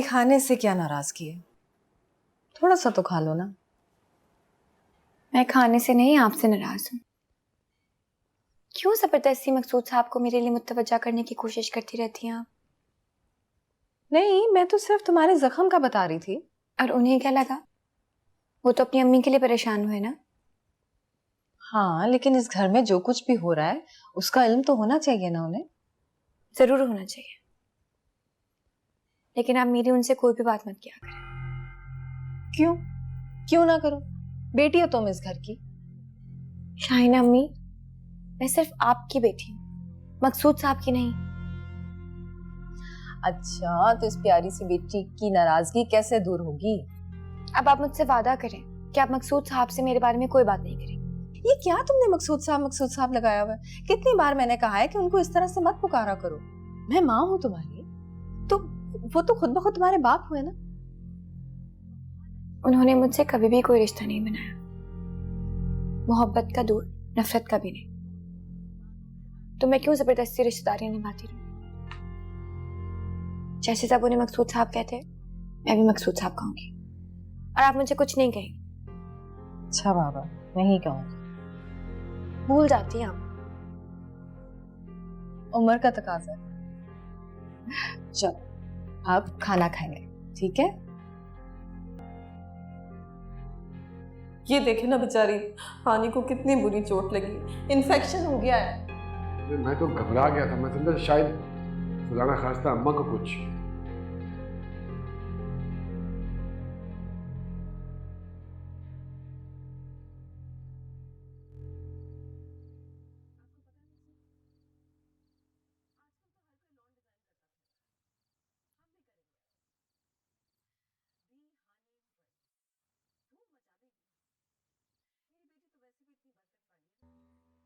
अभी खाने से क्या नाराजगी है? थोड़ा सा तो खा लो ना। मैं खाने से नहीं, आपसे नाराज हूँ। क्यों जबरदस्ती मकसूद साहब को मेरे लिए मुतवज्जा करने की कोशिश करती रहती हैं आप? नहीं, मैं तो सिर्फ तुम्हारे जख्म का बता रही थी। और उन्हें क्या लगा? वो तो अपनी अम्मी के लिए परेशान हुए ना। हाँ, लेकिन इस घर में जो कुछ भी हो रहा है उसका इल्म तो होना चाहिए ना उन्हें। जरूर होना चाहिए, लेकिन आप मेरी उनसे कोई भी बात मत किया करें। क्यों? क्यों ना करो? बेटी हो तुम इस घर की। शाहिना अम्मी, मैं सिर्फ आपकी बेटी हूँ, मकसूद साहब की नहीं। अच्छा, तो इस प्यारी सी बेटी की नाराजगी कैसे दूर होगी? अब आप मुझसे वादा करें कि आप मकसूद साहब से मेरे बारे में कोई बात नहीं करेंगे। ये क्या तुमने मकसूद साहब लगाया हुआ है? कितनी बार मैंने कहा है कि उनको इस तरह से मत पुकारा करो। मैं माँ हूं तुम्हारी, तो वो तो खुद ब खुद तुम्हारे बाप हुए ना। उन्होंने मुझसे कभी भी कोई रिश्ता नहीं बनाया, मोहब्बत का दूर, नफरत का भी नहीं। तो मैं क्यों जबरदस्ती रिश्तेदारी निभाती रहूं? जैसे सब उन्हें मकसूद साहब कहते हैं, मैं भी मकसूद साहब कहूंगी, और आप मुझे कुछ नहीं कहेंगे। अच्छा बाबा, नहीं कहूंगी। भूल जाती हैं आप। उम्र का तकाजा है। चलो, अब खाना खाएंगे, ठीक है? ये देखे ना बेचारी, हानि को कितनी बुरी चोट लगी, इन्फेक्शन हो गया है। मैं तो घबरा गया था, मैं समझा शायद खुदा ना खास्ता अम्मा को कुछ।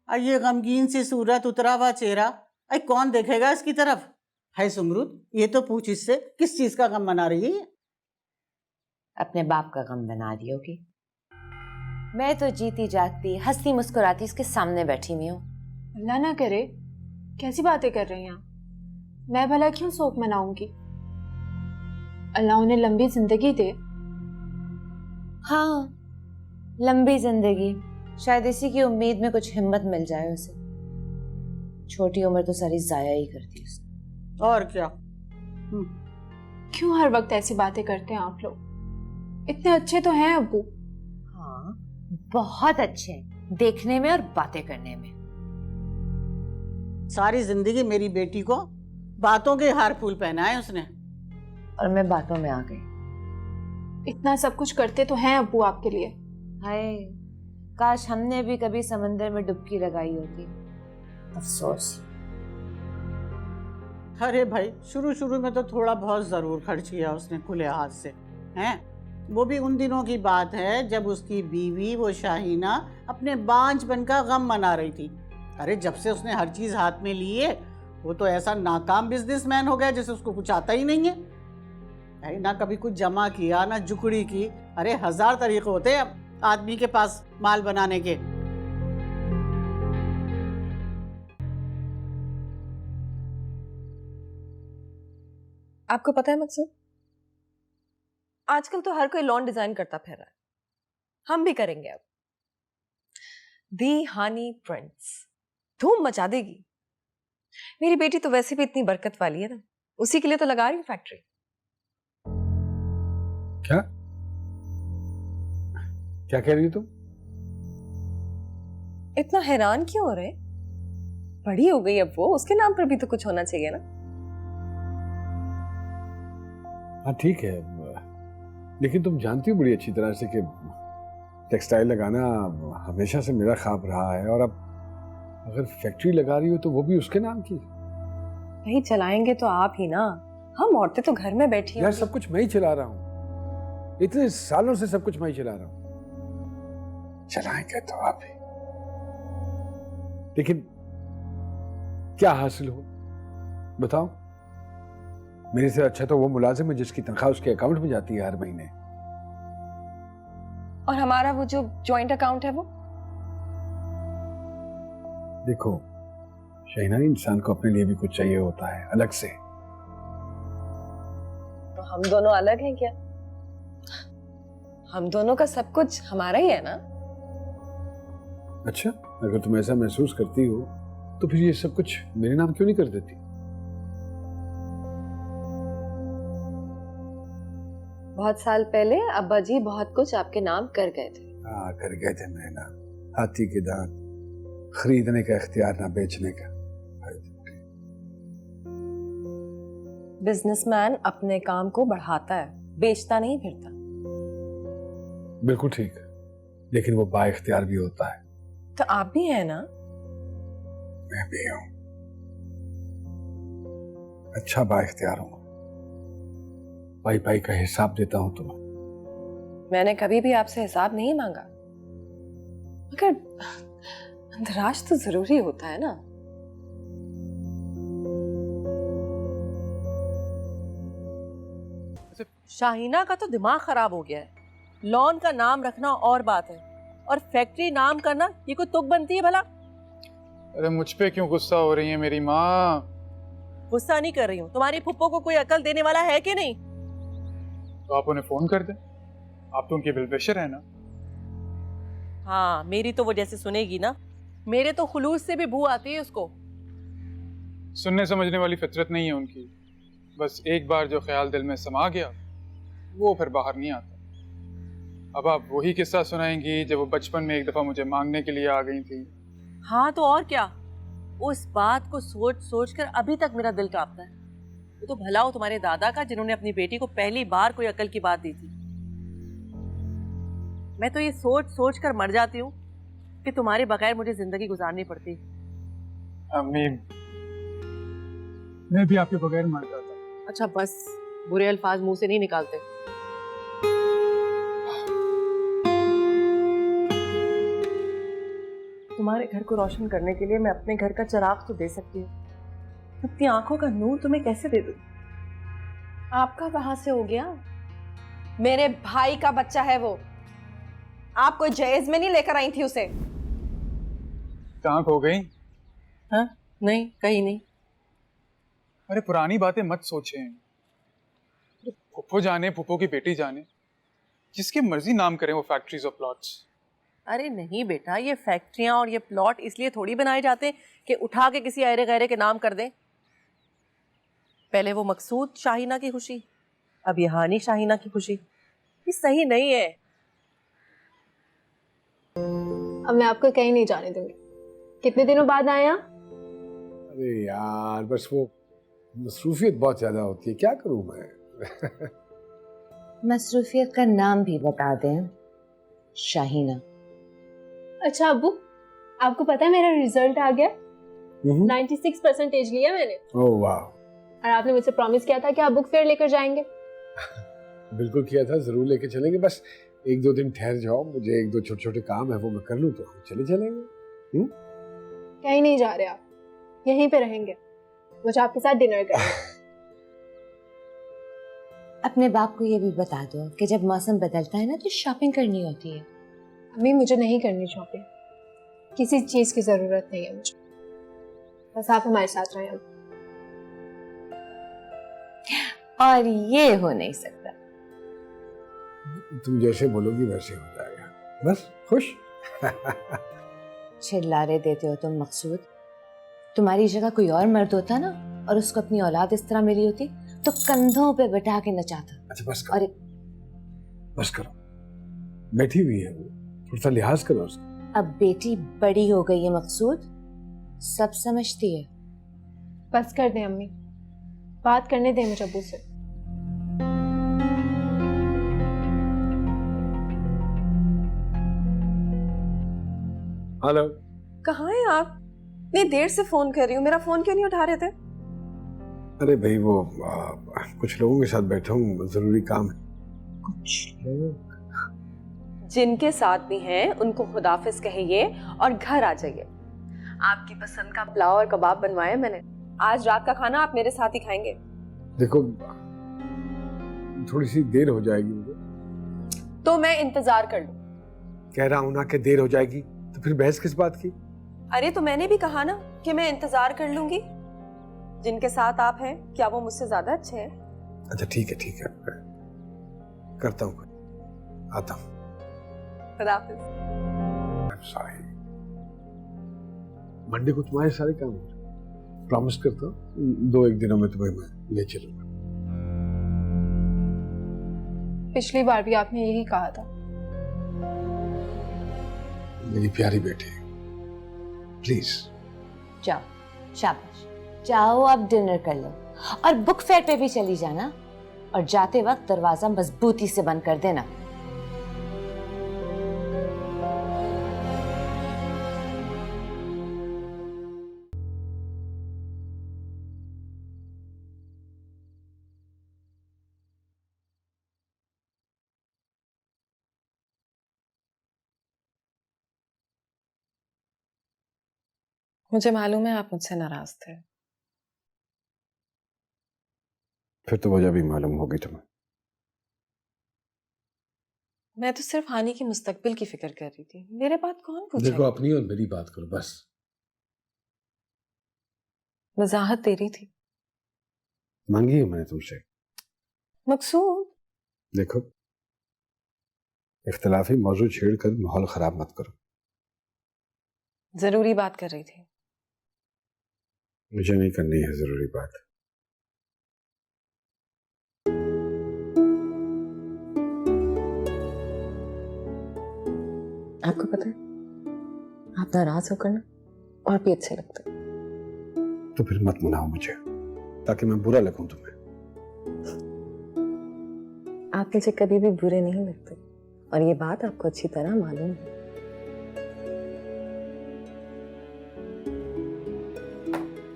ये गमगीन सी सूरत, उतरा हुआ चेहरा, अरे कौन देखेगा इसकी तरफ? है सुमरुद, ये तो पूछ इससे किस चीज का गम मना रही है? अपने बाप का गम बना रही होगी। मैं तो जीती जागती हंसती मुस्कुराती इसके सामने बैठी हुई हूँ। अल्लाह ना करे, कैसी बातें कर रही हैं आप? मैं भला क्यों शोक मनाऊंगी? अल्लाह उन्हें लंबी जिंदगी दे। हाँ, लंबी जिंदगी, शायद इसी की उम्मीद में कुछ हिम्मत मिल जाए उसे। छोटी उम्र तो सारी जाया ही कर दी उसने। और क्या? क्यों हर वक्त ऐसी बातें करते हैं आप लोग? इतने अच्छे तो हैं अब्बू। हाँ, बहुत अच्छे हैं देखने में और बातें करने में। सारी जिंदगी मेरी बेटी को बातों के हार फूल पहनाए उसने, और मैं बातों में आ गई। इतना सब कुछ करते तो हैं अब्बू आपके लिए। हाय, काश हमने भी कभी समंदर में डुबकी लगाई होती। अफसोस। अरे भाई, शुरू शुरू में तो थोड़ा बहुत जरूर खर्च किया उसने खुले हाथ से, हैं? वो भी उन दिनों की बात है जब उसकी बीवी वो शाहीना अपने बांझपन का गम मना रही थी। अरे जब से उसने हर चीज हाथ में ली है, वो तो ऐसा नाकाम बिजनेसमैन हो गया जैसे उसको कुछ आता ही नहीं है। अरे ना कभी कुछ जमा किया, ना जुकड़ी की। अरे 1000 तरीके होते हैं आदमी के पास माल बनाने के। आपको पता है मकसूद, आजकल तो हर कोई लॉन डिजाइन करता फिर रहा है। हम भी करेंगे अब। दी हानी प्रिंट्स धूम मचा देगी। मेरी बेटी तो वैसे भी इतनी बरकत वाली है ना, उसी के लिए तो लगा रही हूँ फैक्ट्री। क्या क्या कह रही हो तुम? इतना हैरान क्यों हो रहे? बड़ी हो गई अब वो, उसके नाम पर भी तो कुछ होना चाहिए ना। हाँ ठीक है, लेकिन तुम जानती हो बड़ी अच्छी तरह से कि टेक्सटाइल लगाना हमेशा से मेरा ख्वाब रहा है, और अब अगर फैक्ट्री लगा रही हो तो वो भी उसके नाम की। नहीं, चलाएंगे तो आप ही ना, हम औरतें तो घर में बैठी यार हैं। सब कुछ मैं ही चला रहा हूँ, इतने सालों से सब कुछ मैं ही चला रहा हूँ। चलाएंगे तो आप ही, लेकिन क्या हासिल हो बताओ? मेरे से अच्छा तो वो मुलाजिम है जिसकी तनख्वाह उसके अकाउंट में जाती है हर महीने। और हमारा वो जो जॉइंट अकाउंट है वो। देखो शाहीना, इंसान को अपने लिए भी कुछ चाहिए होता है अलग से। तो हम दोनों अलग हैं क्या? हम दोनों का सब कुछ हमारा ही है ना। अच्छा, अगर तुम ऐसा महसूस करती हो तो फिर ये सब कुछ मेरे नाम क्यों नहीं कर देती? बहुत साल पहले अब्बा जी बहुत कुछ आपके नाम कर गए थे। हाँ, कर गए थे मेरे नाम। हाथी के दांत, खरीदने का इख्तियार ना बेचने का। बिजनेसमैन अपने काम को बढ़ाता है, बेचता नहीं फिरता। बिल्कुल ठीक, लेकिन वो बाइख्तियार भी होता है। तो आप भी हैं ना? मैं भी हूं, अच्छा बाइख्तियार हूं। पाई पाई का हिसाब देता हूं तुम्हें। मैंने कभी भी आपसे हिसाब नहीं मांगा, मगर अंतराज तो जरूरी होता है ना। शाहीना का तो दिमाग खराब हो गया है। लॉन का नाम रखना और बात है, और फैक्ट्री नाम करना ये कोई तुक बनती है भला? अरे मुझ पे क्यों गुस्सा हो रही है मेरी माँ? गुस्सा नहीं कर रही हूँ, तुम्हारी फुप्पो को कोई अकल देने वाला है कि नहीं? तो आप उन्हें फोन कर दें, आप तो उनकी वेलविशर है ना। हाँ, मेरी तो वो जैसे सुनेगी ना, मेरे तो खुलूस से भी बू आती है उसको। सुनने समझने वाली फितरत नहीं है उनकी, बस एक बार जो ख्याल दिल में समा गया वो फिर बाहर नहीं आता। अब आप वही किस्सा सुनाएंगी जब वो बचपन में एक दफा मुझे मांगने के लिए आ गई थी। हाँ तो और क्या, उस बात को सोच सोच कर अभी तक मेरा दिल कांपता है। वो तो भला हो तुम्हारे दादा का, जिन्होंने अपनी बेटी को पहली बार कोई अकल की बात दी थी। मैं तो ये सोच सोच कर मर जाती हूँ कि तुम्हारे बगैर मुझे जिंदगी गुजारनी पड़ती। अम्मी, मैं भी आपके बगैर मर जाता। अच्छा बस, बुरे अल्फाज मुंह से नहीं निकालते। तुम्हारे घर को रोशन करने के लिए मैं अपने घर का चिराग तो दे सकती हूँ, अपनी आंखों का नूर तुम्हें कैसे दे दूं? आपका कहां से हो गया? मेरे भाई का बच्चा है वो। आप कोई जहेज में नहीं लेकर आई थी उसे। कहाँ खो गई? हाँ नहीं, कहीं नहीं। अरे पुरानी बातें मत सोचें। फुप्पो जाने, फुप्पो की बेटी जाने, जिसके मर्जी नाम करें वो फैक्ट्रीज और प्लॉट्स। अरे नहीं बेटा, ये फैक्ट्रियां और ये प्लॉट इसलिए थोड़ी बनाए जाते कि उठा के किसी अरे गहरे के नाम कर दें। पहले वो मकसूद शाहीना की खुशी, अब ये हानी शाहीना की खुशी। ये सही नहीं है। अब मैं आपको कहीं नहीं जाने दूंगी। कितने दिनों बाद आए आप? अरे यार, बस वो मसरूफियत बहुत ज्यादा होती है, क्या करूं मैं? मसरूफियत का नाम भी बता दें, शाहीना। अच्छा अब्बू, आपको पता है मेरा रिजल्ट आ गया? 96% लिया मैंने। ओह वाह, और आपने मुझसे प्रॉमिस किया था कि आप बुक फेयर लेकर जाएंगे। बिल्कुल किया था, जरूर लेके चलेंगे। बस एक दो दिन ठहर जाओ, मुझे एक दो छोटे छोटे काम है वो मैं कर लूं तो हम चले चलेंगे। कहीं नहीं जा रहे आप, यहीं पे रहेंगे। मुझे आपके साथ डिनर करना है। अपने बाप को ये भी बता दो कि जब मौसम बदलता है ना तो शॉपिंग करनी होती है। अम्मी, मुझे नहीं करनी शॉपिंग, किसी चीज की जरूरत नहीं है मुझे। बस आप हमारे साथ रहें। और ये हो नहीं सकता। तुम जैसे बोलोगी वैसे हो जाएगा, बस खुश। चिल्लारे देते हो तुम मकसूद। तुम्हारी जगह कोई और मर्द होता ना और उसको अपनी औलाद इस तरह मिली होती तो कंधों पे बैठा के नचाता। अच्छा बस और करो, बस करो, बैठी हुई है वो, थोड़ा सा लिहाज करो उसका। अब बेटी बड़ी हो गई है मकसूद, सब समझती है। बस कर दें अम्मी, बात करने दें मुझे अब्बू से। हेलो, कहाँ हैं आप? इतनी देर से फोन कर रही हूँ, मेरा फोन क्यों नहीं उठा रहे थे? अरे भाई वो कुछ लोगों के साथ बैठा हूँ, जरूरी काम है। कुछ लोग जिनके साथ भी हैं उनको खुदाफिज कहिए और घर आ जाइए। आपकी पसंद का पुलाव और कबाब बनवाए मैंने। आज रात का खाना आप मेरे साथ ही खाएंगे। देखो थोड़ी सी देर हो जाएगी मुझे। तो मैं इंतजार कर लूं? कह रहा हूं ना कि देर हो जाएगी, तो फिर बहस किस बात की? अरे तो मैंने भी कहा ना कि मैं इंतजार कर लूंगी। जिनके साथ आप हैं क्या वो मुझसे ज्यादा अच्छे हैं? अच्छा ठीक है, करता हूँ, आता हूँ। सॉरी, मंडे को तुम्हारे सारे काम हो जाए, प्रॉमिस करता हूँ 2-1 दिनों में तुम्हें मैं ले चलूंगा। पिछली बार भी आपने यही कहा था। मेरी प्यारी बेटी, प्लीज। जाओ, शाबाश, जाओ अब डिनर कर लो और बुक फेयर पे भी चली जाना, और जाते वक्त दरवाजा मजबूती से बंद कर देना। मुझे मालूम है आप मुझसे नाराज थे। फिर तो वजह भी मालूम होगी तुम्हें। मैं तो सिर्फ हानि की मुस्तकबिल की फिक्र कर रही थी, मेरे बात कौन पूछेगा? देखो, अपनी और मेरी बात करो बस। वजाहत दे रही थी। मांगी है मैंने तुमसे। मकसूद, देखो, इख्तिलाफी मौजू छेड़कर माहौल खराब मत करो। जरूरी बात कर रही थी। मुझे नहीं करनी है जरूरी बात। आपको पता है, आप नाराज होकर ना और भी अच्छे लगते। तो फिर मत मनाओ मुझे, ताकि मैं बुरा लगूं तुम्हें। आप मुझे कभी भी बुरे नहीं लगते, और ये बात आपको अच्छी तरह मालूम है।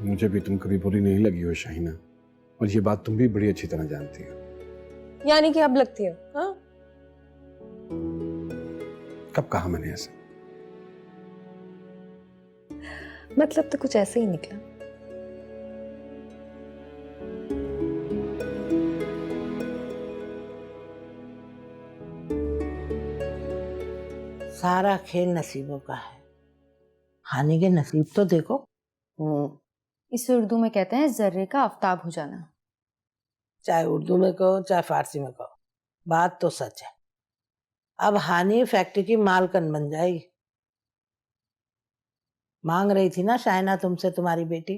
मुझे भी तुम कभी बुरी नहीं लगी हो शाहीना, और ये बात तुम भी बड़ी अच्छी तरह जानती हो। यानी कि अब लगती है? हाँ? कब कहा मैंने ऐसा? मतलब तो कुछ ऐसे ही निकला। सारा खेल नसीबों का है। हानि के नसीब तो देखो। इसे उर्दू में कहते हैं जर्रे का आफताब हो जाना। चाहे उर्दू में कहो चाहे फारसी में कहो, बात तो सच है। अब हानि फैक्ट्री की मालकन बन जाएगी। मांग रही थी ना शाइना तुमसे तुम्हारी बेटी।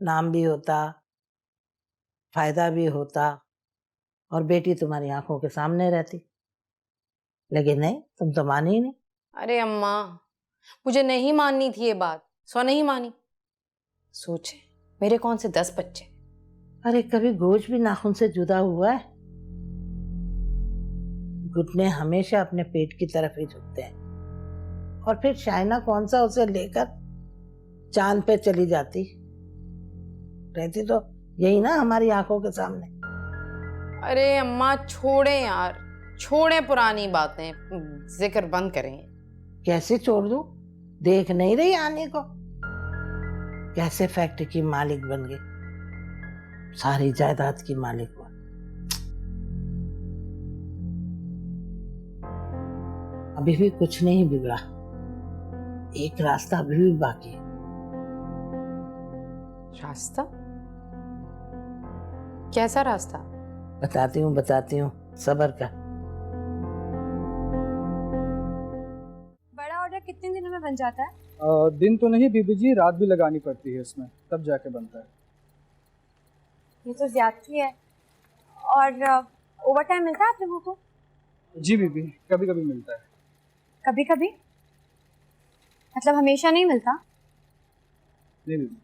नाम भी होता, फायदा भी होता, और बेटी तुम्हारी आंखों के सामने रहती। लेकिन नहीं, तुम तो मानी ही नहीं। अरे अम्मा, मुझे नहीं माननी थी ये बात, सो नहीं मानी। सोचे मेरे कौन से 10 बच्चे। अरे कभी गोश्त भी नाखून से जुदा हुआ है? घुटने हमेशा अपने पेट की तरफ ही झुकते हैं। और फिर शाइना कौन सा उसे लेकर चांद पे चली जाती, रहती तो यही ना हमारी आंखों के सामने। अरे अम्मा छोड़े यार, छोड़े पुरानी बातें, जिक्र बंद करें। कैसे छोड़ दूं? देख नहीं रही आने को कैसे फैक्ट्री की मालिक बन गई, सारी जायदाद की मालिक हुआ। अभी भी कुछ नहीं बिगड़ा, एक रास्ता अभी भी बाकी है। रास्ता? कैसा रास्ता? बताती हूँ, सब्र कर। बड़ा ऑर्डर कितने दिनों में बन जाता है? दिन तो नहीं बीबी जी, रात भी लगानी पड़ती है इसमें, तब जाके बनता है। ये तो ज्यादती है। और ओवर टाइम मिलता है आप लोगों को? जी बीबी, कभी कभी मिलता है। कभी कभी मतलब हमेशा नहीं मिलता? नहीं बीबी।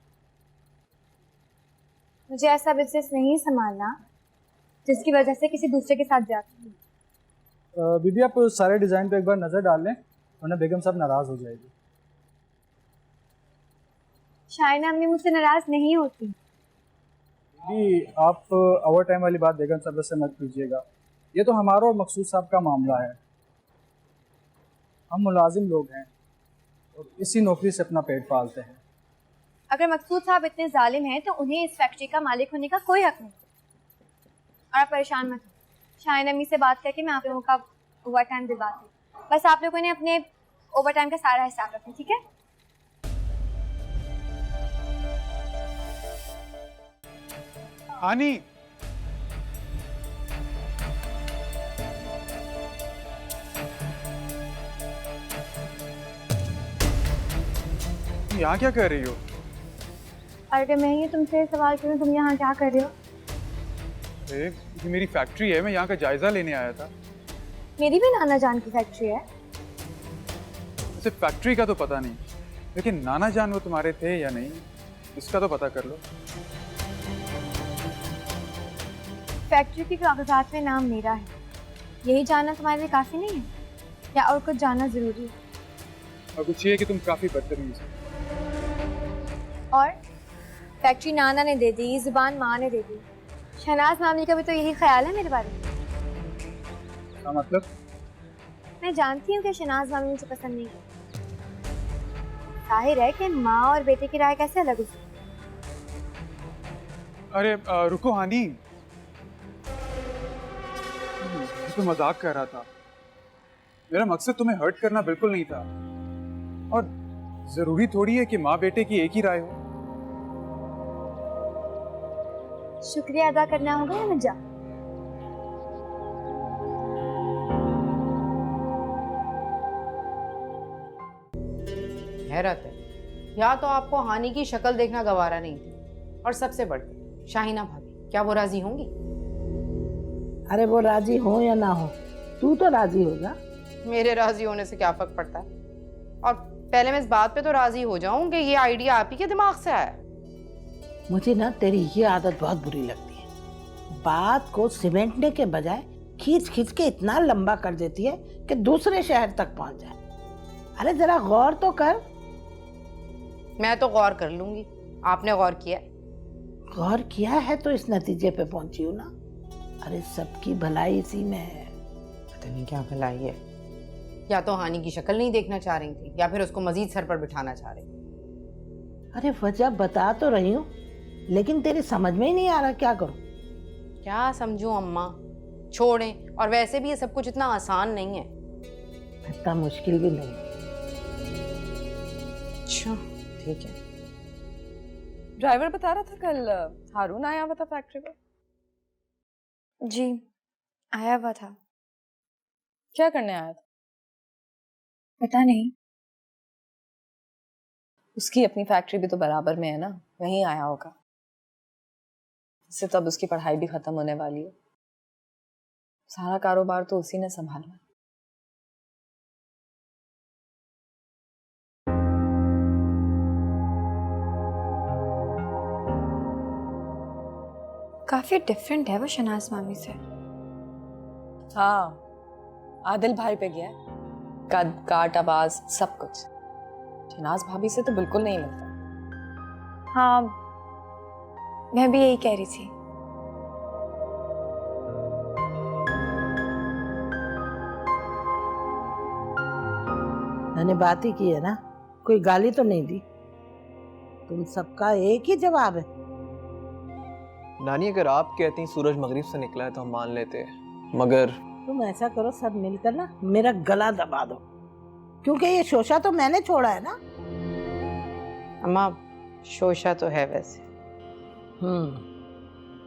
मुझे ऐसा बिजनेस नहीं संभालना जिसकी वजह से किसी दूसरे के साथ जाती हूँ। बीबी आप सारे डिज़ाइन पे एक बार नज़र डाल लें, वरना बेगम साहब नाराज़ हो जाएगी। शाइना अम्मी मुझसे नाराज नहीं होती। बीबी आप ओवर टाइम वाली बात बेगम साहब से मत कीजिएगा, ये तो हमारा और मकसूद साहब का मामला है। हम मुलाजिम लोग हैं और इसी नौकरी से अपना पेट पालते हैं। अगर मकसूद साहब इतने जालिम हैं तो उन्हें इस फैक्ट्री का मालिक होने का कोई हक नहीं। और आप परेशान मत हो, शाहिन अम्मी से बात करके मैं आप लोगों का ओवर टाइम दिलवाती हूँ। बस आप लोगों ने अपने ओवर टाइम का सारा हिसाब रखना, ठीक है? हानी, तुम यहाँ क्या कर रही हो? अगर मैं ये तुमसे सवाल करूं तुम यहाँ क्या कर रहे हो? अरे, ये मेरी फैक्ट्री है, मैं यहाँ का जायजा लेने आया था। मेरी भी नाना जान की फैक्ट्री है। सिर्फ फैक्ट्री का तो पता नहीं, लेकिन नाना जान वो तुम्हारे थे या नहीं, इसका तो पता कर लो। फैक्ट्री के कागजात में नाम मेरा है, यही जानना तुम्हारे लिए काफी नहीं है या और कुछ जानना जरूरी है? और कुछ ये कि तुम काफी बदतमीज हो। और फैक्ट्री नाना ने दे दी, जुबान माँ ने दे दी, शहनाज मामली का भी तो यही ख्याल है मेरे बारे में। क्या मतलब? मैं जानती हूँ कि शहनाज मामली मुझे पसंद नहीं है। जाहिर है कि माँ और बेटे की राय कैसे अलग हो सकती है। अरे रुको हानी, मैं तो मजाक कर रहा था। मेरा मकसद तुम्हें हर्ट करना बिल्कुल नहीं था, और जरूरी थोड़ी है कि माँ बेटे की एक ही राय हो। शुक्रिया अदा करना होगा या मैं जा? हैरत है, या तो आपको हानि की शक्ल देखना गवारा नहीं थी, और सबसे बढ़कर शाहीना भाभी, क्या वो राजी होंगी? अरे वो राजी हो या ना हो, तू तो राजी होगा। मेरे राजी होने से क्या फर्क पड़ता है? और पहले मैं इस बात पे तो राजी हो जाऊं कि ये आइडिया आप ही के दिमाग से आया। मुझे ना तेरी ये आदत बहुत बुरी लगती है, बात को सिमेंटने के बजाय खींच खींच के इतना लंबा कर देती है कि दूसरे शहर तक पहुंच जाए। अरे जरा गौर तो कर। मैं तो गौर कर लूंगी, आपने गौर किया? गौर किया है तो इस नतीजे पे पहुंची हूँ ना। अरे सबकी भलाई इसी में है। पता नहीं क्या भलाई है, या तो हानि की शक्ल नहीं देखना चाह रही थी या फिर उसको मजीद सर पर बिठाना चाह रही। अरे वजह बता तो रही हूँ, लेकिन तेरी समझ में ही नहीं आ रहा क्या करूं। क्या समझूं अम्मा, छोड़ें, और वैसे भी ये सब कुछ इतना आसान नहीं है। इतना मुश्किल भी नहीं। अच्छा ठीक है। ड्राइवर बता रहा था कल हारून आया हुआ था फैक्ट्री पे। जी आया हुआ था। क्या करने आया था? पता नहीं। उसकी अपनी फैक्ट्री भी तो बराबर में है ना, वहीं आया होगा। इससे तब उसकी पढ़ाई भी खत्म होने वाली है, सारा कारोबार तो उसी ने संभालना। काफी डिफरेंट है वो शहनाज मामी से। हाँ, आदिल भाई पे गया है, कद काट आवाज सब कुछ। शहनाज भाभी से तो बिल्कुल नहीं लगता। हाँ मैं भी यही कह रही थी। मैंने बात ही की है ना, कोई गाली तो नहीं दी। तुम सबका एक ही जवाब है। नानी अगर आप कहती सूरज मगरिब से निकला है तो हम मान लेते हैं, मगर तुम ऐसा करो, सब मिलकर ना मेरा गला दबा दो, क्योंकि ये शोशा तो मैंने छोड़ा है ना। अम्मा शोशा तो है वैसे।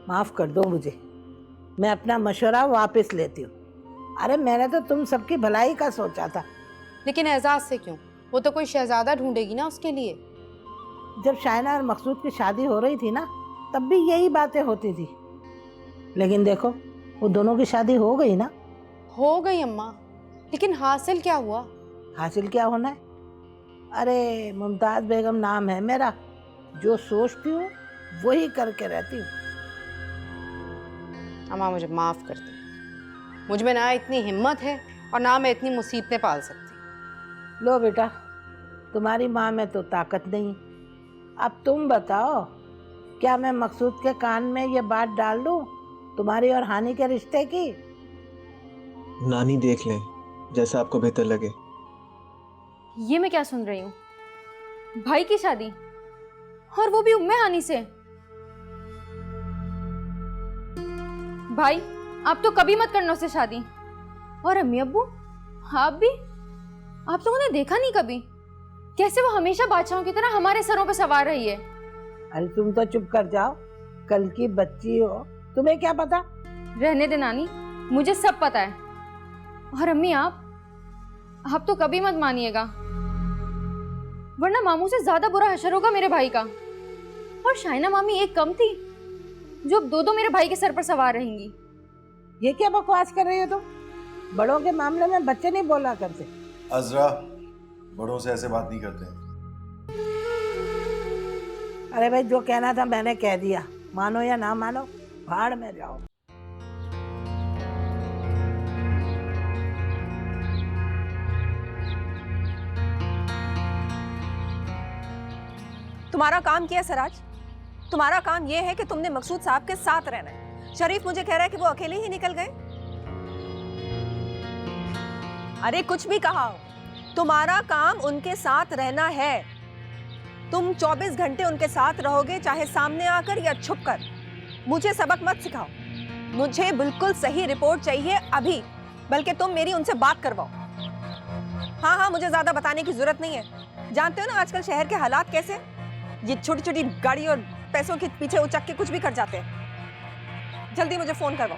माफ कर दो मुझे, मैं अपना मशवरा वापस लेती हूँ। अरे मैंने तो तुम सबकी भलाई का सोचा था। लेकिन एजाज से क्यों? वो तो कोई शहजादा ढूंढेगी ना उसके लिए। जब शायना और मकसूद की शादी हो रही थी ना, तब भी यही बातें होती थी। लेकिन देखो वो दोनों की शादी हो गई ना। हो गई अम्मा, लेकिन हासिल क्या हुआ? हासिल क्या होना है? अरे मुमताज बेगम नाम है मेरा, जो सोचती हूँ वही करके रहती हूँ। अम्मा मुझे माफ कर दे, मुझ में ना इतनी हिम्मत है और ना मैं इतनी मुसीबतें पाल सकती। लो बेटा, तुम्हारी माँ में तो ताकत नहीं। अब तुम बताओ, क्या मैं मकसूद के कान में ये बात डाल दूं तुम्हारी और हानि के रिश्ते की? नानी देख लें, जैसा आपको बेहतर लगे। ये मैं क्या सुन रही हूँ? भाई की शादी, और वो भी उम्मे हानि से। भाई आप तो कभी मत करना उससे शादी। और अम्मी अब्बू आप भी, आप तो उन्हें देखा नहीं कभी, कैसे वो हमेशा बादशाहों की तरह हमारे सरों पर सवार रही है। अरे तुम तो चुप कर जाओ, कल की बच्ची हो, तुम्हें क्या पता? रहने दे नानी, मुझे सब पता है। और अम्मी आप तो कभी मत मानिएगा, वरना मामू से ज्यादा बुरा हशर होगा मेरे भाई का। और शाइना मामी एक कम थी जो अब दो मेरे भाई के सर पर सवार रहेंगी। ये क्या बकवास कर रही हो तुम? बड़ों के मामले में बच्चे नहीं बोला करते। अजरा, बड़ों से ऐसे बात नहीं करते। अरे भाई, जो कहना था मैंने कह दिया, मानो या ना मानो, भाड़ में जाओ। तुम्हारा काम क्या है सराज? तुम्हारा काम यह है कि तुमने मकसूद साहब के साथ रहना है। शरीफ मुझे कह रहा है कि वो अकेले ही निकल गए। अरे कुछ भी कहा हो, तुम्हारा काम उनके साथ रहना है। तुम 24 घंटे उनके साथ रहोगे, चाहे सामने आकर या छुपकर। मुझे सबक मत सिखाओ, मुझे बिल्कुल सही रिपोर्ट चाहिए अभी। बल्कि तुम मेरी उनसे बात करवाओ। हाँ, मुझे ज्यादा बताने की जरूरत नहीं है। जानते हो ना आजकल शहर के हालात कैसे? ये छोटी छोटी गाड़ी और पैसों के पीछे उचक के कुछ भी कर जाते हैं। जल्दी मुझे फोन करवाओ।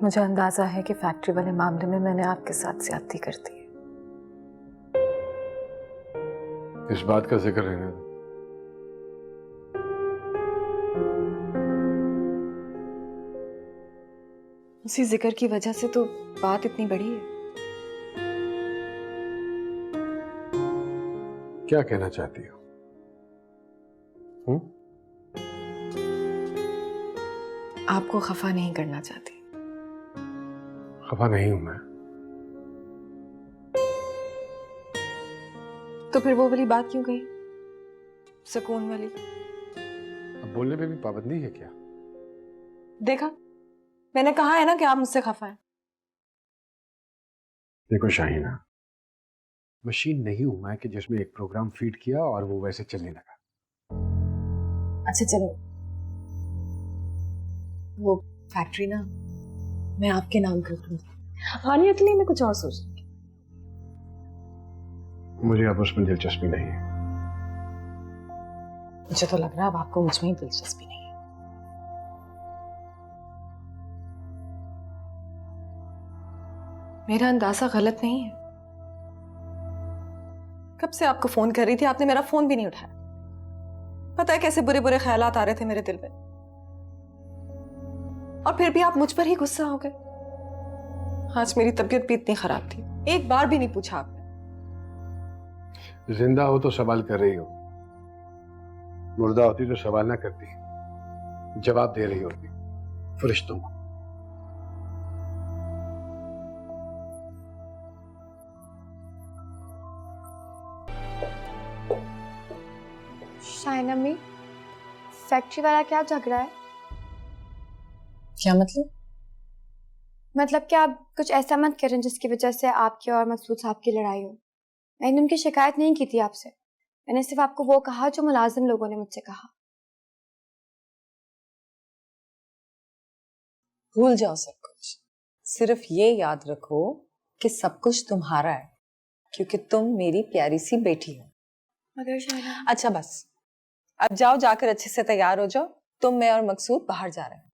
मुझे अंदाजा है कि फैक्ट्री वाले मामले में मैंने आपके साथ ज्यादती कर दी है। इस बात का जिक्र रहने दो। उसी जिक्र की वजह से तो बात इतनी बड़ी है। क्या कहना चाहती हो? आपको खफा नहीं करना चाहती। खफा नहीं हूं मैं। तो फिर वो वाली बात क्यों कही, सुकून वाली? अब बोलने पे भी पाबंदी है क्या? देखा, मैंने कहा है ना कि आप मुझसे खफा हैं। देखो शाहीना, मशीन नहीं हूं मैं कि जिसमें एक प्रोग्राम फीड किया और वो वैसे चलने लगा। अच्छा चलो, वो फैक्ट्री ना मैं आपके नाम कर दूंगी। हानिया के लिए मैं कुछ और सोच रही हूँ। मुझे अब उसमें दिलचस्पी नहीं है। मुझे तो लग रहा है अब आपको मुझ में ही दिलचस्पी नहीं है। मेरा अंदाजा गलत नहीं है। कब से आपको फोन कर रही थी, आपने मेरा फोन भी नहीं उठाया। पता है कैसे बुरे बुरे ख्यालात आ रहे थे मेरे दिल में, और फिर भी आप मुझ पर ही गुस्सा हो गए। आज मेरी तबीयत भी इतनी खराब थी, एक बार भी नहीं पूछा आपने। जिंदा हो तो सवाल कर रही हो, मुर्दा होती तो सवाल ना करती, जवाब दे रही होती फरिश्तों को। शाइना में फैक्ट्री वाला क्या झगड़ा है? क्या मतलब? मतलब कि आप कुछ ऐसा मत करें जिसकी वजह से आपकी और मकसूद साहब की लड़ाई हो। मैंने उनकी शिकायत नहीं की थी आपसे, मैंने सिर्फ आपको वो कहा जो मुलाजिम लोगों ने मुझसे कहा। भूल जाओ सब कुछ, सिर्फ ये याद रखो कि सब कुछ तुम्हारा है, क्योंकि तुम मेरी प्यारी सी बेटी हो। मगर शाइना, अच्छा बस, अब जाओ, जाकर अच्छे से तैयार हो जाओ। तुम, मैं और मकसूद बाहर जा रहे हैं।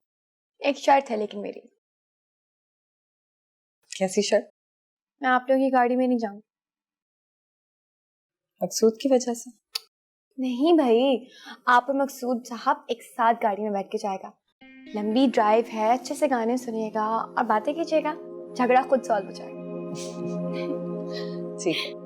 एक शर्त है लेकिन मेरी। कैसी शर्त? मैं आप लोगों की गाड़ी में नहीं जाऊंगी। मकसूद की वजह से? नहीं भाई, आप और मकसूद साहब एक साथ गाड़ी में बैठ के जाएगा। लंबी ड्राइव है, अच्छे से गाने सुनिएगा और बातें कीजिएगा, झगड़ा खुद सॉल्व हो जाएगा। ठीक है।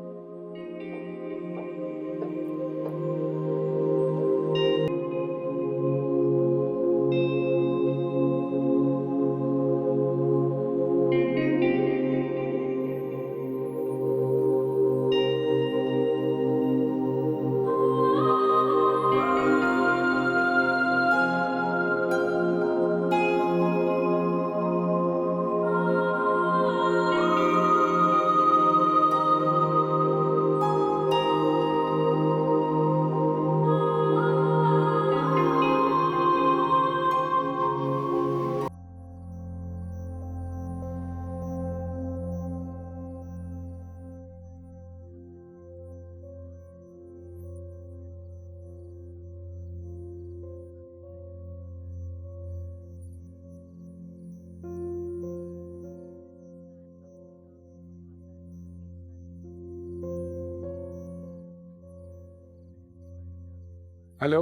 हेलो।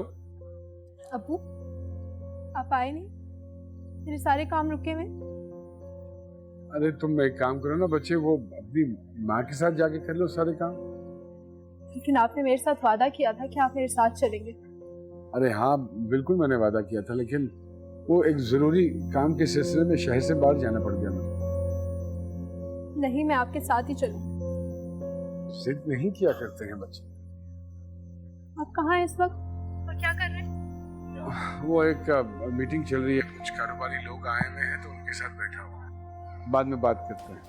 अब्बू, आप आए नहीं? मेरे सारे काम रुके हुए। अरे तुम एक काम करो ना बच्चे, वो अपनी माँ के साथ जाके कर लो सारे काम। लेकिन आपने मेरे साथ वादा किया था कि आप मेरे साथ चलेंगे। अरे हाँ बिल्कुल मैंने वादा किया था, लेकिन वो एक जरूरी काम के सिलसिले में शहर से बाहर जाना पड़ गया मुझे। नहीं, मैं आपके साथ ही चलूं। जिद नहीं किया करते हैं बच्चे। आप कहाँ हैं इस वक्त और क्या कर रहे हैं? वो एक मीटिंग चल रही है, कुछ कारोबारी लोग आए हुए हैं तो उनके साथ बैठा हुआ हूं। बाद में बात करते हैं।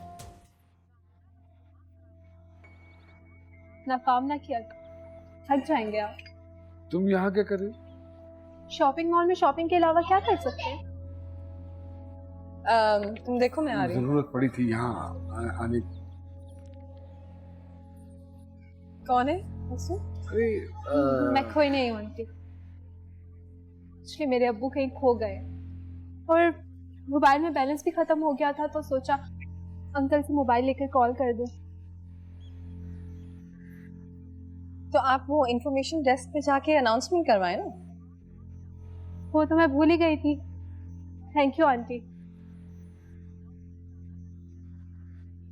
ना काम ना किया, थक जाएंगे आप। तुम यहाँ क्या कर रही हो? शॉपिंग मॉल में शॉपिंग के अलावा क्या कर सकते हैं? तुम देखो मैं आ रही हूँ। जरूरत पड़ी थी यहाँ आने की। कौन है? अरे मैं खोई नहीं हूँ आंटी। इसलिए मेरे अब्बू कहीं खो गए और मोबाइल में बैलेंस भी खत्म हो गया था, तो सोचा अंकल से मोबाइल लेकर कॉल कर दूं। तो आप वो इंफॉर्मेशन डेस्क पे जाके अनाउंसमेंट करवाएं ना। वो तो मैं भूल ही गई थी। Thank you aunty.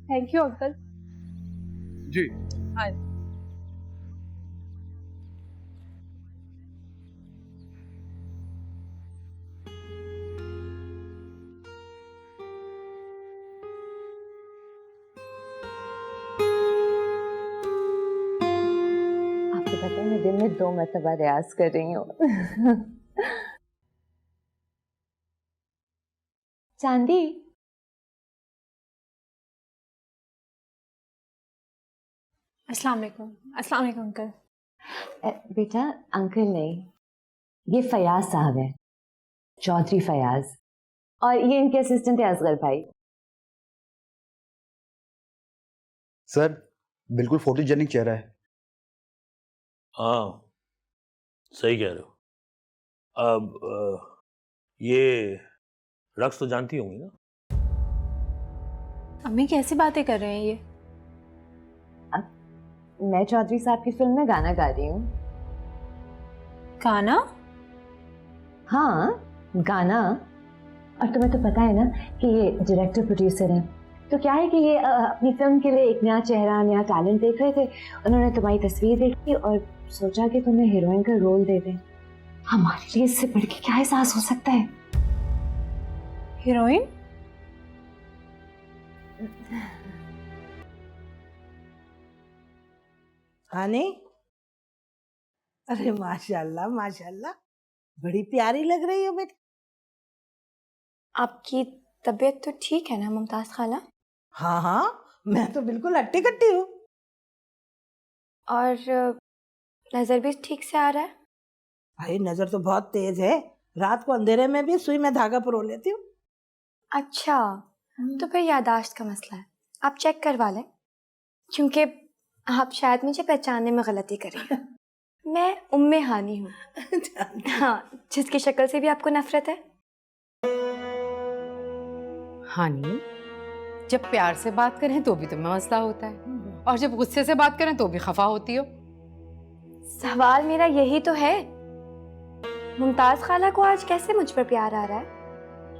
Thank you uncle. जी हाँ। आपको पता है मैं दिन में 2 मरतबा रियाज कर रही हूँ। चांदी, अस्सलाम वालेकुम। अस्सलाम वालेकुम अंकल। बेटा अंकल नहीं, ये फयाज साहब है, चौधरी फयाज, और ये इनके असिस्टेंट है असगर भाई। सर बिल्कुल फोटोजेनिक चेहरा है। हाँ सही कह रहे हो। अब ये रक्स तो जानती होंगी ना? अम्मी कैसी बातें कर रहे हैं ये? मैं चौधरी साहब की फिल्म में गाना गा रही हूँ। गाना? हाँ गाना। और तुम्हें तो पता है ना कि ये डायरेक्टर प्रोड्यूसर हैं, तो क्या है कि ये अपनी फिल्म के लिए एक नया चेहरा, नया टैलेंट देख रहे थे। उन्होंने तुम्हारी तस्वीर देखी और सोचा कि तुम्हें हीरोइन का रोल दे दें। हमारे लिए इससे बढ़ के क्या एहसास हो सकता है? हीरोइन? हानी, अरे माशाल्लाह माशाल्लाह, बड़ी प्यारी लग रही हो बेटा। आपकी तबीयत तो ठीक है ना मुमताज खाला? हाँ हाँ, मैं तो बिल्कुल हट्टी कट्टी हूँ। और नजर भी ठीक से आ रहा है? भाई नजर तो बहुत तेज है, रात को अंधेरे में भी सुई में धागा परो लेती हूँ। अच्छा, तो फिर यादाश्त का मसला है, आप चेक करवा लें, क्योंकि आप शायद मुझे पहचानने में गलती करें। मैं उम्मे हानी हूँ। हाँ, जिसकी शक्ल से भी आपको नफरत है। हानी, जब प्यार से बात करें तो भी तुम्हें मसला होता है, और जब गुस्से से बात करें तो भी खफा होती हो। सवाल मेरा यही तो है, मुमताज खाला को आज कैसे मुझ पर प्यार आ रहा है?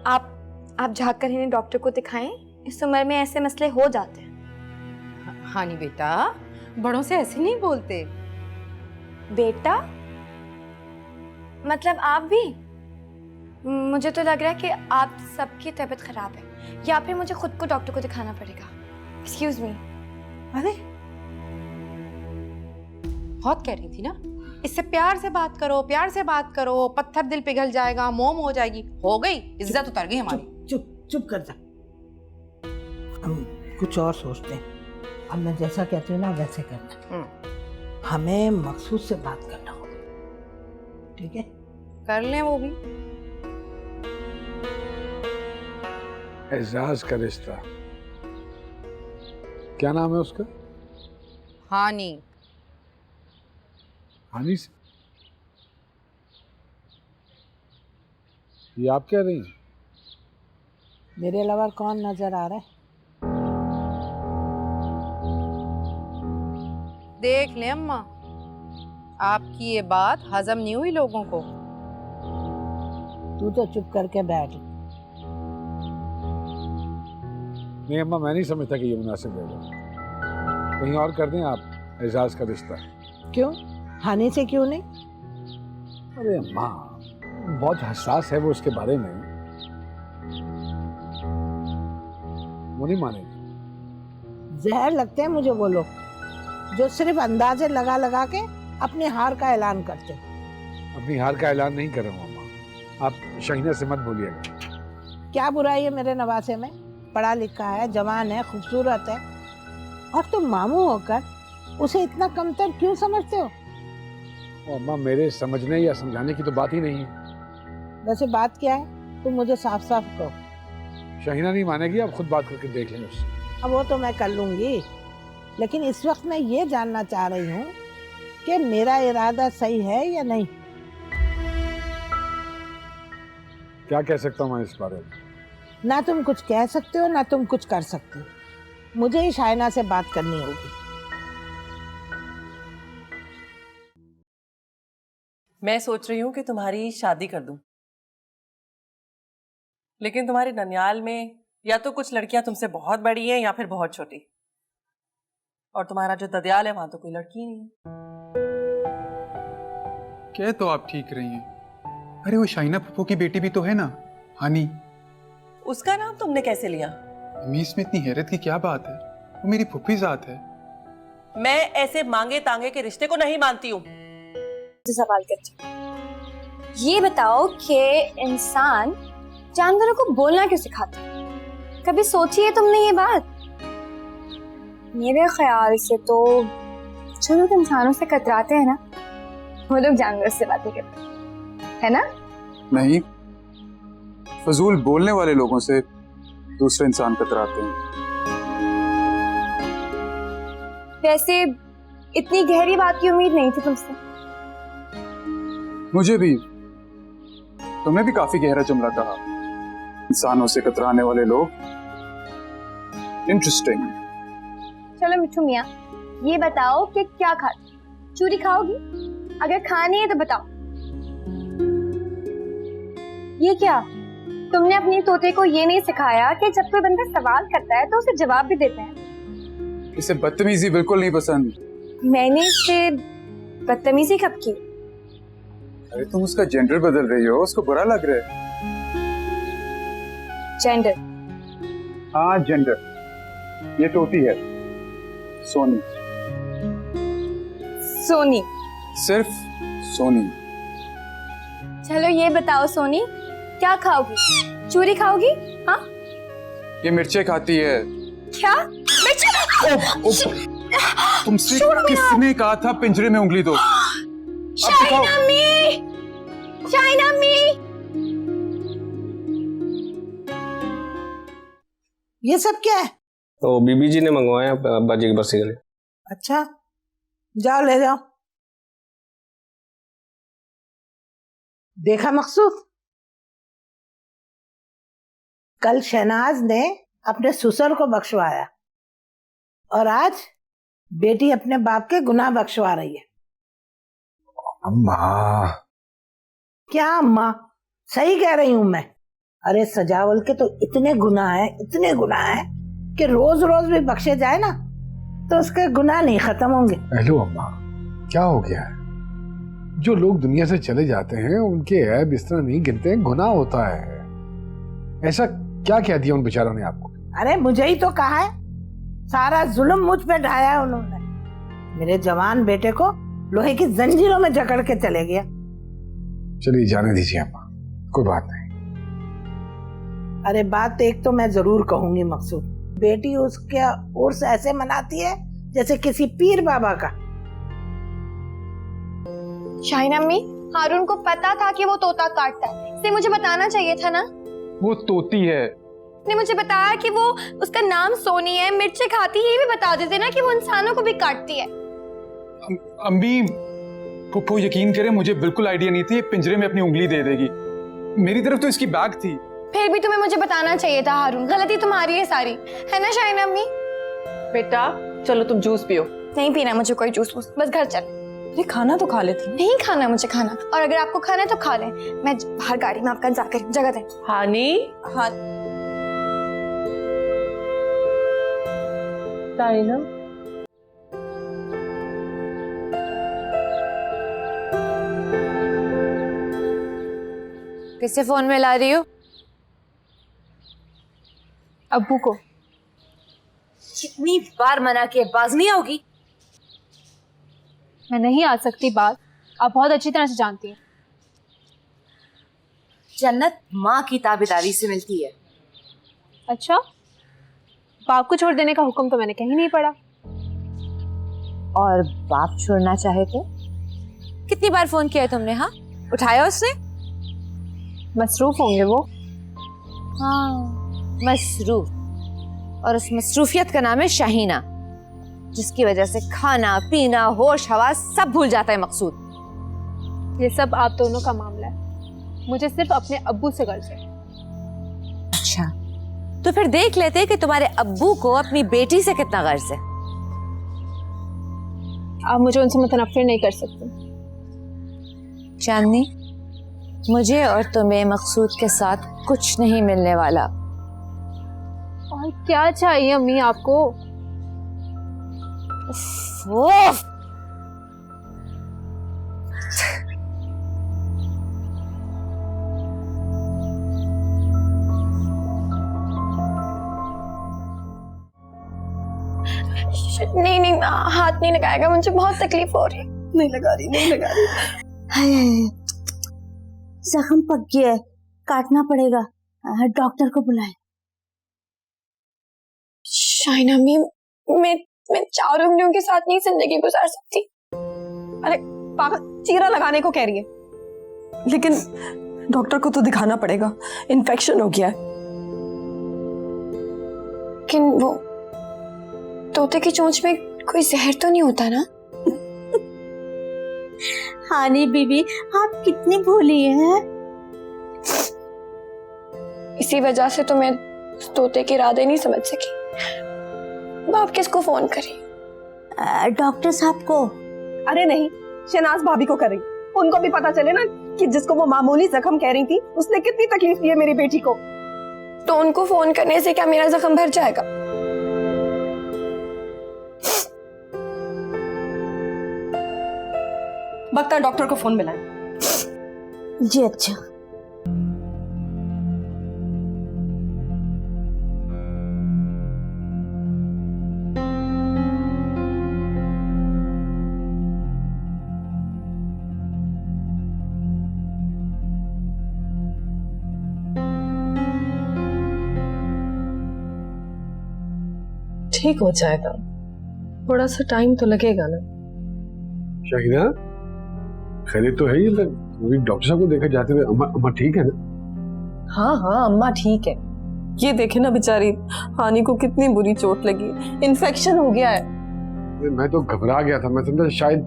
आप झाँक कर इन्हें डॉक्टर को दिखाएं, इस उम्र में ऐसे मसले हो जाते हैं। हानी बेटा, बड़ों से ऐसे नहीं बोलते। बेटा मतलब आप भी? मुझे तो लग रहा है कि आप सबकी तबीयत खराब है, या फिर मुझे खुद को डॉक्टर को दिखाना पड़ेगा। Excuse me. अरे बहुत कह रही थी ना, इससे प्यार से बात करो, प्यार से बात करो, पत्थर दिल पिघल जाएगा, मोम हो जाएगी। हो गई, इज्जत उतर गई हमारी। चुप चुप कर जा, हम कुछ और सोचते हैं। अब मैं जैसा कहती हूँ ना वैसे करना। हमें मकसूद से बात करना होगा, ठीक है? कर लें वो भी। एजाज का रिश्ता, क्या नाम है उसका? हानी। हानी से? ये आप कह रही हैं? मेरे अलावा कौन नजर आ रहा है? देख ले अम्मा, आपकी ये बात हजम नहीं हुई लोगों को? तू तो चुप करके बैठ। नहीं अम्मा, मैं नहीं समझता कि ये मुनासिब रहेगा। कहीं और कर दें आप एजाज का रिश्ता। क्यों? हानि से क्यों नहीं? अरे अम्मा, बहुत हसास है वो उसके बारे में, वो नहीं मानेगी। जहर लगते हैं मुझे वो लोग जो सिर्फ अंदाजे लगा लगा के अपनी हार का ऐलान करते। अपनी हार का ऐलान नहीं कर रहा हूँ अम्मा, आप शाहीना से मत बोलिएगा। क्या बुराई है मेरे नवासे में? पढ़ा लिखा है, जवान है, खूबसूरत है, और तुम मामू होकर उसे इतना कमतर क्यों समझते हो? अम्मा, मेरे समझने या समझाने की तो बात ही नहीं है। वैसे बात क्या है, तुम मुझे साफ साफ कहो। शाहीना नहीं मानेगी, आप खुद बात करके देख लें उससे। अब वो तो मैं कर लूंगी, लेकिन इस वक्त मैं ये जानना चाह रही हूँ कि मेरा इरादा सही है या नहीं। क्या कह सकता हूँ मैं इस बारे में? ना तुम कुछ कह सकते हो ना तुम कुछ कर सकते हो। मुझे ही शाइना से बात करनी होगी। मैं सोच रही हूँ कि तुम्हारी शादी कर दूं, लेकिन तुम्हारे ननियाल में या तो कुछ लड़कियां तुमसे बहुत बड़ी हैं या फिर बहुत छोटी, और तुम्हारा जो ददियाल है वहां तो कोई लड़की नहीं है। क्या तो आप ठीक रही हैं। अरे वो शाहीना फूफो की बेटी भी तो है ना, हानी। उसका नाम तुमने कैसे लिया? अम्मी, इसमें इतनी हैरत की क्या बात है? वो मेरी फूफी जात है। मैं ऐसे मांगे तांगे के रिश्ते को नहीं मानती हूँ। सवाल करती, ये बताओ कि इंसान जानवरों को बोलना क्यों सिखाता है? कभी सोची है तुमने ये बात? मेरे ख्याल से तो जो लोग इंसानों से कतराते हैं ना, वो लोग जानवरों से बातें करते हैं, है ना? नहीं, फजूल बोलने वाले लोगों से दूसरे इंसान कतराते हैं। वैसे इतनी गहरी बात की उम्मीद नहीं थी तुमसे। मुझे भी। तुमने भी काफी गहरा जुमला कहा, इंसानों से कतराने वाले लोग। इंटरेस्टिंग। चलो मिठू मियाँ, ये बताओ कि क्या खाती? चूरी खाओगी? अगर खानी है तो बताओ। ये क्या, तुमने अपनी तोते को ये नहीं सिखाया कि जब कोई बंदा सवाल करता है तो उसे जवाब भी देते हैं? इसे बदतमीजी बिल्कुल नहीं पसंद। मैंने इससे बदतमीजी कब की? अरे तुम उसका जेंडर बदल रही हो, उसको बुरा लग रहा है। जेंडर? हाँ जेंडर। ये तोती है, सोनी। सोनी? सिर्फ सोनी। चलो ये बताओ सोनी, क्या खाओगी? चूरी खाओगी? हाँ? ये मिर्चे खाती है। क्या? मिर्चे? तुमसे किसने कहा था पिंजरे में उंगली दो? शाहीना अम्मी! शाहीना अम्मी! ये सब क्या है? तो बीबी जी ने मंगवाया अब्बा जी के बरसी के लिए। अच्छा, जाओ ले जाओ। देखा मकसूद, कल शहनाज ने अपने ससुर को बख्शवाया और आज बेटी अपने बाप के गुनाह बख्शवा रही है। अम्मा। क्या अम्मा? सही कह रही हूं मैं। अरे सजावल के तो इतने गुनाह है कि रोज रोज भी बख्शे जाए ना तो उसके गुनाह नहीं खत्म होंगे। हेलो अम्मा, क्या हो गया है? जो लोग दुनिया से चले जाते हैं उनके ऐब इस तरह नहीं गिनते, गुनाह होता है। ऐसा क्या कह दिया उन बेचारों ने आपको? अरे मुझे ही तो कहा है, सारा जुल्म मुझ पे ढाया है उन्होंने। मेरे जवान बेटे को लोहे की जंजीरों में जकड़ के चले गया। चलिए जाने दीजिए अम्मा, कोई बात नहीं। अरे बात एक तो मैं जरूर कहूंगी मकसूद, बेटी उसके उर्स ऐसे मनाती है जैसे किसी पीर बाबा का। शाहीना अम्मी, हारून को पता था कि वो तोता काटता है, इसलिए मुझे बताना चाहिए था ना। वो तोती है। ने मुझे बताया कि वो उसका नाम सोनी है, मिर्चे खाती है, ये भी बता देते ना कि वो इंसानों को भी काटती है। अम्मी, फुफ्फो यकीन करे मुझे बिल्कुल आइडिया नहीं थी ये पिंजरे में अपनी उंगली दे देगी। मेरी तरफ तो इसकी बैग थी। फिर भी तुम्हें मुझे बताना चाहिए था हारून, गलती तुम्हारी है सारी, है ना शाहीना अम्मी? बेटा चलो तुम जूस पियो। नहीं पीना मुझे कोई जूस, बस घर चल। अरे खाना तो खा लेती। नहीं खाना मुझे खाना, और अगर आपको खाना है तो खा लें। मैं बाहर गाड़ी में आपका इंतजार करूं, जगह दें। हानी, हाँ शाहिना, किससे फोन में ला रही हो? अब्बू को। कितनी बार मना किया, बाज नहीं आओगी? मैं नहीं आ सकती बात, आप बहुत अच्छी तरह से जानती हैं। जन्नत माँ की ताबेदारी से मिलती है। अच्छा, बाप को छोड़ देने का हुक्म तो मैंने कहीं नहीं पढ़ा। और बाप छोड़ना चाहे तो? कितनी बार फोन किया है तुमने? हाँ, उठाया उसने? मसरूफ होंगे वो। हाँ, मसरूफ। और उस मसरूफियत का नाम है शाहीना, जिसकी वजह से खाना पीना होश हवास सब भूल जाता है मकसूद। ये सब आप दोनों का मामला है, मुझे सिर्फ अपने अब्बू से गर्ज है। अच्छा, तो फिर देख लेते कि तुम्हारे अब्बू को अपनी बेटी से कितना गर्ज है। आप मुझे उनसे मुतनफ़िर नहीं कर सकते। चांदनी, मुझे और तुम्हें मकसूद के साथ कुछ नहीं मिलने वाला। और क्या चाहिए अम्मी आपको? उफ। नहीं नहीं, हाथ नहीं लगाएगा, मुझे बहुत तकलीफ हो रही है। नहीं लगा रही। हाय, जख्म पक गया है, काटना पड़ेगा। डॉक्टर को बुलाएं। शाहिना अम्मी, मैं 4 उंगलियों के साथ नहीं जिंदगी गुजार सकती। अरे पागल, चीरा लगाने को कह रही है, लेकिन डॉक्टर को तो दिखाना पड़ेगा, इन्फेक्शन हो गया है। लेकिन वो तोते की चोंच में कोई जहर तो नहीं होता ना? हानी बीबी, आप कितनी भोली हैं। इसी वजह से तो मैं तोते के इरादे नहीं समझ सकी। आप किसको फोन करी? डॉक्टर साहब को। अरे नहीं, शहनाज भाभी को कर रही, उनको भी पता चले ना कि जिसको वो मामूली जख्म कह रही थी उसने कितनी तकलीफ दी है मेरी बेटी को। तो उनको फोन करने से क्या मेरा जख्म भर जाएगा? वक्त है डॉक्टर को फोन मिलाएं। जी अच्छा। ठीक हो जाएगा, थोड़ा सा टाइम तो लगेगा ना। शाहिना, खैरियत तो है ही? डॉक्टर साहब को देखा जाते हुए। अम्मा ठीक है ना? हाँ हाँ, अम्मा ठीक है। ये देखे ना बेचारी हानी को कितनी बुरी चोट लगी, इन्फेक्शन हो गया है। मैं तो घबरा गया था, मैं समझा शायद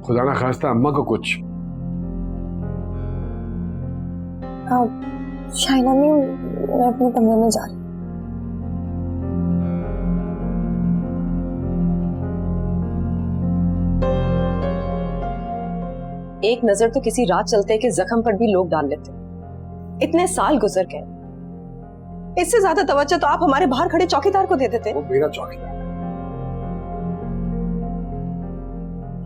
खुदा ना खास्ता अम्मा को कुछ। शाहिना अम्मी, मैं अपने कमरे में जा रही हूँ। एक नजर तो किसी रात चलते के जख्म पर भी लोग डाल लेते। इतने साल गुजर गए, इससे ज्यादा तवज्जो तो आप हमारे बाहर खड़े चौकीदार को दे देते। वो मेरा चौकीदार।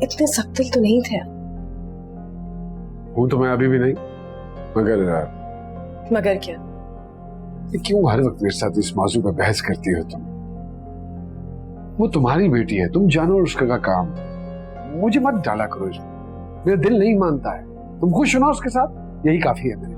इतने सख्त दिल तो नहीं थे। हूं तो मैं अभी भी नहीं, मगर क्या? क्यों हर वक्त मेरे साथ इस मौजू पर बहस करती हो तुम? वो तुम्हारी बेटी है, तुम जानो उसका का काम। मुझे मत डाला करो इसमें, मेरा दिल नहीं मानता है। तुम खुश हो ना उसके साथ, यही काफी है मेरे।